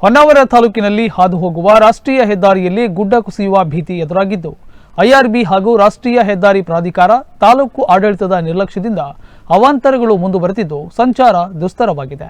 ಹೊನ್ನಾವರ ತಾಲೂಕಿನಲ್ಲಿ ಹಾದು ಹೋಗುವ ರಾಷ್ಟ್ರೀಯ ಹೆದ್ದಾರಿಯಲ್ಲಿ ಗುಡ್ಡ ಕುಸಿಯುವ ಭೀತಿ ಎದುರಾಗಿದ್ದು ಐಆರ್ಬಿ ಹಾಗೂ ರಾಷ್ಟ್ರೀಯ ಹೆದ್ದಾರಿ ಪ್ರಾಧಿಕಾರ ತಾಲೂಕು ಆಡಳಿತದ ನಿರ್ಲಕ್ಷ್ಯದಿಂದ ಅವಾಂತರಗಳು ಮುಂದುವರೆದಿದ್ದು ಸಂಚಾರ ದುಸ್ತರವಾಗಿದೆ.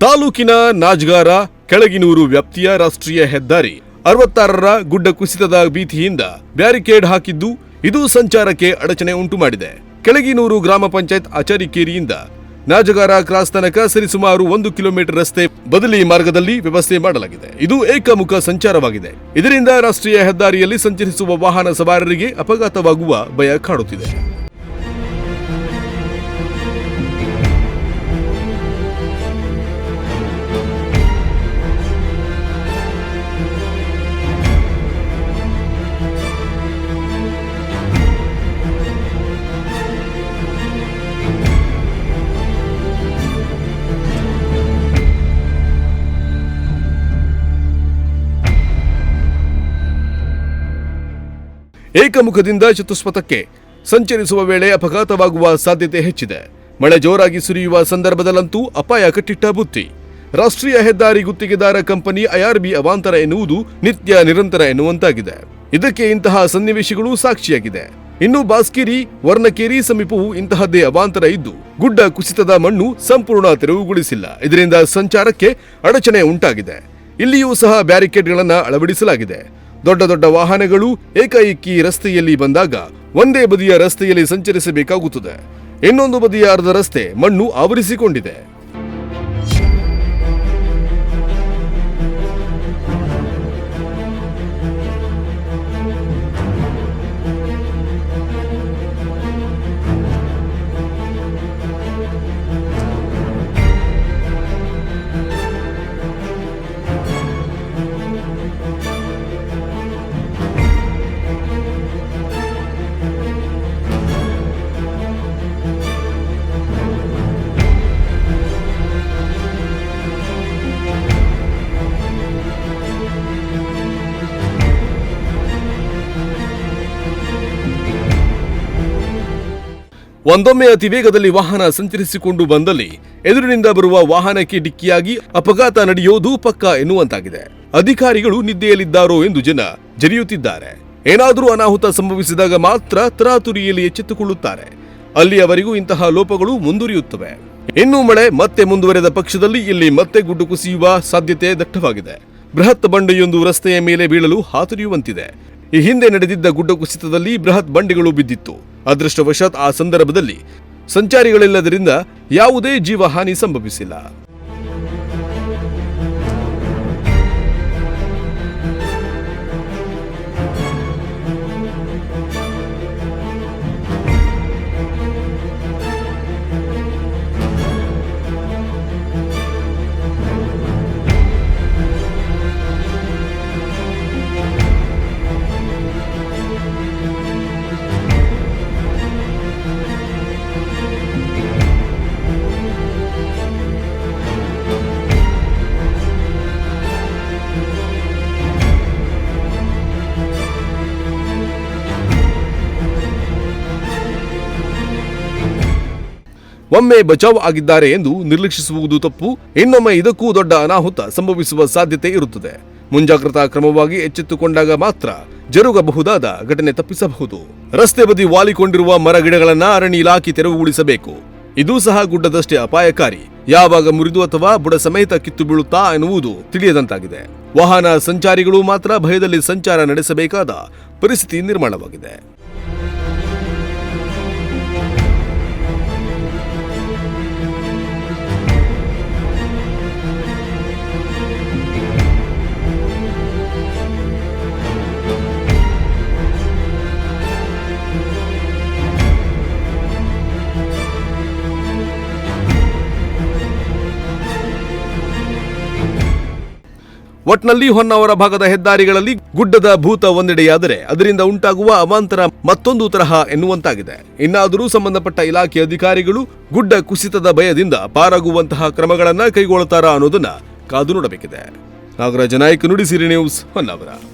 ತಾಲೂಕಿನ ನಾಜ್ಗಾರ ಕೆಳಗಿನೂರು ವ್ಯಾಪ್ತಿಯ ರಾಷ್ಟ್ರೀಯ ಹೆದ್ದಾರಿ 66ರ ಗುಡ್ಡ ಕುಸಿತದ ಭೀತಿಯಿಂದ ಬ್ಯಾರಿಕೇಡ್ ಹಾಕಿದ್ದು ಇದು ಸಂಚಾರಕ್ಕೆ ಅಡಚಣೆ ಉಂಟು ಮಾಡಿದೆ. ಕೆಳಗಿನೂರು ಗ್ರಾಮ ಪಂಚಾಯತ್ ಅಚರಿಕೇರಿಯಿಂದ ನಾಜಗಾರ ಕ್ರಾಸ್ ತನಕ ಸರಿಸುಮಾರು 1 ಕಿಲೋಮೀಟರ್ ರಸ್ತೆ ಬದಲಿ ಮಾರ್ಗದಲ್ಲಿ ವ್ಯವಸ್ಥೆ ಮಾಡಲಾಗಿದೆ. ಇದು ಏಕಮುಖ ಸಂಚಾರವಾಗಿದೆ. ಇದರಿಂದ ರಾಷ್ಟ್ರೀಯ ಹೆದ್ದಾರಿಯಲ್ಲಿ ಸಂಚರಿಸುವ ವಾಹನ ಸವಾರರಿಗೆ ಅಪಘಾತವಾಗುವ ಭಯ ಕಾಡುತ್ತಿದೆ. ಏಕಮುಖದಿಂದ ಚತುಷ್ಪಥಕ್ಕೆ ಸಂಚರಿಸುವ ವೇಳೆ ಅಪಘಾತವಾಗುವ ಸಾಧ್ಯತೆ ಹೆಚ್ಚಿದೆ. ಮಳೆ ಜೋರಾಗಿ ಸುರಿಯುವ ಸಂದರ್ಭದಲ್ಲಂತೂ ಅಪಾಯ ಕಟ್ಟಿಟ್ಟ ಬುತ್ತಿ. ರಾಷ್ಟ್ರೀಯ ಹೆದ್ದಾರಿ ಗುತ್ತಿಗೆದಾರ ಕಂಪನಿ ಐಆರ್ಬಿ ಅವಾಂತರ ಎನ್ನುವುದು ನಿತ್ಯ ನಿರಂತರ ಎನ್ನುವಂತಾಗಿದೆ. ಇದಕ್ಕೆ ಇಂತಹ ಸನ್ನಿವೇಶಗಳು ಸಾಕ್ಷಿಯಾಗಿದೆ. ಇನ್ನು ಬಾಸ್ಕೇರಿ ವರ್ಣಕೇರಿ ಸಮೀಪವೂ ಇಂತಹದ್ದೇ ಅವಾಂತರ ಇದ್ದು ಗುಡ್ಡ ಕುಸಿತದ ಮಣ್ಣು ಸಂಪೂರ್ಣ ತೆರವುಗೊಳಿಸಿಲ್ಲ. ಇದರಿಂದ ಸಂಚಾರಕ್ಕೆ ಅಡಚಣೆ ಉಂಟಾಗಿದೆ. ಇಲ್ಲಿಯೂ ಸಹ ಬ್ಯಾರಿಕೇಡ್ಗಳನ್ನು ಅಳವಡಿಸಲಾಗಿದೆ. ದೊಡ್ಡ ದೊಡ್ಡ ವಾಹನಗಳು ಏಕಾಏಕಿ ರಸ್ತೆಯಲ್ಲಿ ಬಂದಾಗ ಒಂದೇ ಬದಿಯ ರಸ್ತೆಯಲ್ಲಿ ಸಂಚರಿಸಬೇಕಾಗುತ್ತದೆ. ಇನ್ನೊಂದು ಬದಿಯ ಅರ್ಧ ರಸ್ತೆ ಮಣ್ಣು ಆವರಿಸಿಕೊಂಡಿದೆ. ಒಂದೊಮ್ಮೆ ಅತಿ ವೇಗದಲ್ಲಿ ವಾಹನ ಸಂಚರಿಸಿಕೊಂಡು ಬಂದಲ್ಲಿ ಎದುರಿನಿಂದ ಬರುವ ವಾಹನಕ್ಕೆ ಡಿಕ್ಕಿಯಾಗಿ ಅಪಘಾತ ನಡೆಯೋದು ಪಕ್ಕಾ ಎನ್ನುವಂತಾಗಿದೆ. ಅಧಿಕಾರಿಗಳು ನಿದ್ದೆಯಲ್ಲಿದ್ದಾರೋ ಎಂದು ಜನ ಜರಿಯುತ್ತಿದ್ದಾರೆ. ಏನಾದರೂ ಅನಾಹುತ ಸಂಭವಿಸಿದಾಗ ಮಾತ್ರ ತರಾತುರಿಯಲ್ಲಿ ಎಚ್ಚೆತ್ತುಕೊಳ್ಳುತ್ತಾರೆ. ಅಲ್ಲಿಯವರೆಗೂ ಇಂತಹ ಲೋಪಗಳು ಮುಂದುವರಿಯುತ್ತವೆ. ಇನ್ನು ಮಳೆ ಮತ್ತೆ ಮುಂದುವರೆದ ಪಕ್ಷದಲ್ಲಿ ಇಲ್ಲಿ ಮತ್ತೆ ಗುಡ್ಡು ಕುಸಿಯುವ ಸಾಧ್ಯತೆ ದಟ್ಟವಾಗಿದೆ. ಬೃಹತ್ ಬಂಡೆಯೊಂದು ರಸ್ತೆಯ ಮೇಲೆ ಬೀಳಲು ಹಾತೊರೆಯುವಂತಿದೆ. ಈ ಹಿಂದೆ ನಡೆದಿದ್ದ ಗುಡ್ಡ ಕುಸಿತದಲ್ಲಿ ಬೃಹತ್ ಬಂಡೆಗಳು ಬಿದ್ದಿತ್ತು. ಅದೃಷ್ಟವಶಾತ್ ಆ ಸಂದರ್ಭದಲ್ಲಿ ಸಂಚಾರಿಗಳಿಲ್ಲದರಿಂದ ಯಾವುದೇ ಜೀವಹಾನಿ ಸಂಭವಿಸಿಲ್ಲ. ಒಮ್ಮೆ ಬಚಾವ್ ಆಗಿದ್ದಾರೆ ಎಂದು ನಿರ್ಲಕ್ಷಿಸುವುದು ತಪ್ಪು. ಇನ್ನೊಮ್ಮೆ ಇದಕ್ಕೂ ದೊಡ್ಡ ಅನಾಹುತ ಸಂಭವಿಸುವ ಸಾಧ್ಯತೆ ಇರುತ್ತದೆ. ಮುಂಜಾಗ್ರತಾ ಕ್ರಮವಾಗಿ ಎಚ್ಚೆತ್ತುಕೊಂಡಾಗ ಮಾತ್ರ ಜರುಗಬಹುದಾದ ಘಟನೆ ತಪ್ಪಿಸಬಹುದು. ರಸ್ತೆ ಬದಿ ವಾಲಿಕೊಂಡಿರುವ ಮರ ಗಿಡಗಳನ್ನು ಅರಣ್ಯ ಇಲಾಖೆ ತೆರವುಗೊಳಿಸಬೇಕು. ಇದೂ ಸಹ ಗುಡ್ಡದಷ್ಟೇ ಅಪಾಯಕಾರಿ. ಯಾವಾಗ ಮುರಿದು ಅಥವಾ ಬುಡ ಸಮೇತ ಕಿತ್ತು ಬೀಳುತ್ತಾ ಎನ್ನುವುದು ತಿಳಿಯದಂತಾಗಿದೆ. ವಾಹನ ಸಂಚಾರಿಗಳು ಮಾತ್ರ ಭಯದಲ್ಲಿ ಸಂಚಾರ ನಡೆಸಬೇಕಾದ ಪರಿಸ್ಥಿತಿ ನಿರ್ಮಾಣವಾಗಿದೆ. ಒಟ್ನಲ್ಲಿ ಹೊನ್ನಾವರ ಭಾಗದ ಹೆದ್ದಾರಿಗಳಲ್ಲಿ ಗುಡ್ಡದ ಭೂತ ಒಂದೆಡೆಯಾದರೆ ಅದರಿಂದ ಉಂಟಾಗುವ ಅವಾಂತರ ಮತ್ತೊಂದು ತರಹ ಎನ್ನುವಂತಾಗಿದೆ. ಇನ್ನಾದರೂ ಸಂಬಂಧಪಟ್ಟ ಇಲಾಖೆ ಅಧಿಕಾರಿಗಳು ಗುಡ್ಡ ಕುಸಿತದ ಭಯದಿಂದ ಪಾರಾಗುವಂತಹ ಕ್ರಮಗಳನ್ನ ಕೈಗೊಳ್ಳುತ್ತಾರಾ ಅನ್ನೋದನ್ನ ಕಾದು ನೋಡಬೇಕಿದೆ. ನಾಗರಾಜ ನಾಯ್ಕ, ನುಡಿಸಿರಿ ನ್ಯೂಸ್, ಹೊನ್ನಾವರ.